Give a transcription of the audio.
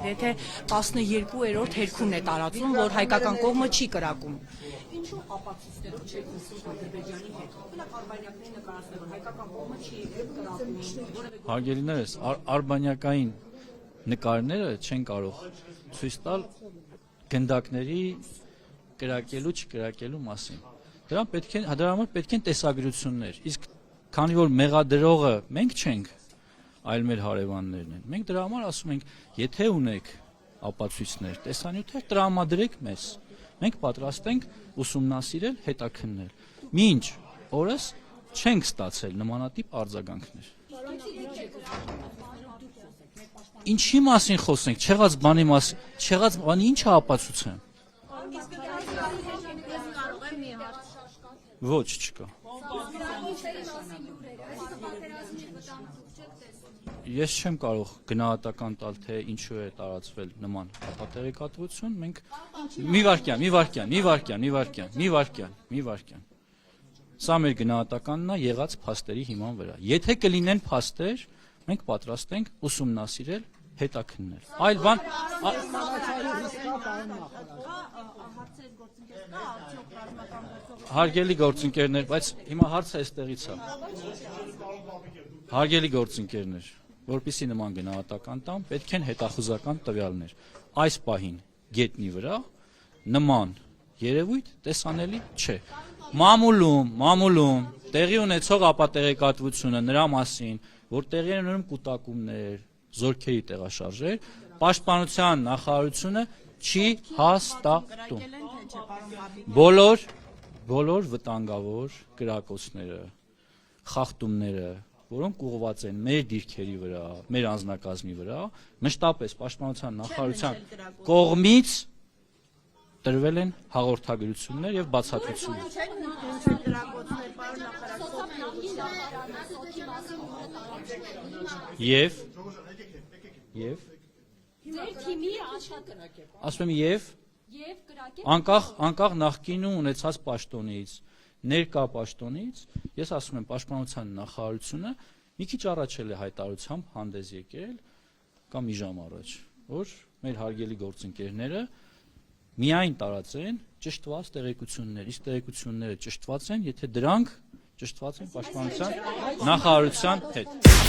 գրեթե 12-րդ հերքում է տարածում, որ հայկական կողմը չի կրակում։ Ինչու ապացույցներով չեք նստում Ադրբեջանի հետ։ Օրինակ արբանյակների նկարացնել, որ հայկական կողմը չի կրակում։ Հարգելիներս, արբանյակային նկարները չեն կարող ցույց տալ գնդակների կրակելու չկրակելու մասին։ Դրա համար պետք են տեսագրություններ։ Իսկ քանի որ մեղադրողը մենք չենք, այլ մեր հարևաններն են, մենք դրա համար ասում ենք, եթե ունեք ապացույցներ, տեսանյութեր, տրամադրեք մեզ։ Մենք պատրաստ ենք ուսումնասիրել, հետաքննել։ Մինչ օրս չենք ստացել նմանատիպ արձագանքներ։ Ինչի մասին խոսենք, չեղած բանի մասին, չեղած բանի ի՞նչ է ապացուցեմ։ Ոչ, չկա։ Ես չեմ կարող գնահատական տալ, թե ինչու է տարածվել նման հապատեղեկատվություն, մենք մի վարքյան։ Սա մեր գնահատականն է եղած փաստերի հիման վրա։ Եթե կլինեն փաստեր, մենք պատրաստ ենք ուսումնասիրել, հետաքննել։ Այլ բան Հարգելի գործընկերներ, բայց հիմա հարցը այստեղից է։ Հարգելի գործընկերներ, որպեսզի նման գնահատական տամ, պետք են հետախուզական տվյալներ։ Այս պահին գետնի վրա նման երևույթ տեսանելի չէ։ Մամուլում տեղի ունեցող ապատեղեկատվությունը նրա մասին, որ տեղի են ունենում կուտակումներ, զորքերի տեղաշարժեր, պաշտպանության նախարարությունը չի հաստատում։ Բոլոր վտանգավոր կրակոցները, խախտումները, որոնք ուղղված են մեր դիրքերի վրա, մեր անձնակազմի վրա, մշտապես պաշտպանության նախարարության կողմից տրվել են հաղորդագրություններ եւ բացատրություններ։ Ասում եմ անկախ նախկինում ունեցած պաշտոնից, ներկա պաշտոնից, ես ասում եմ պաշտպանության նախարարությունը մի քիչ առաջ է հայտարարությամբ հանդես եկել կամ մի ժամ առաջ, որ մեր հարգելի գործընկերները միայն տարածեն ճշտված տեղեկություններ, իսկ տեղեկությունները ճշտված են, եթե դրանք ճշտված են պաշտպանության նախարարության հետ։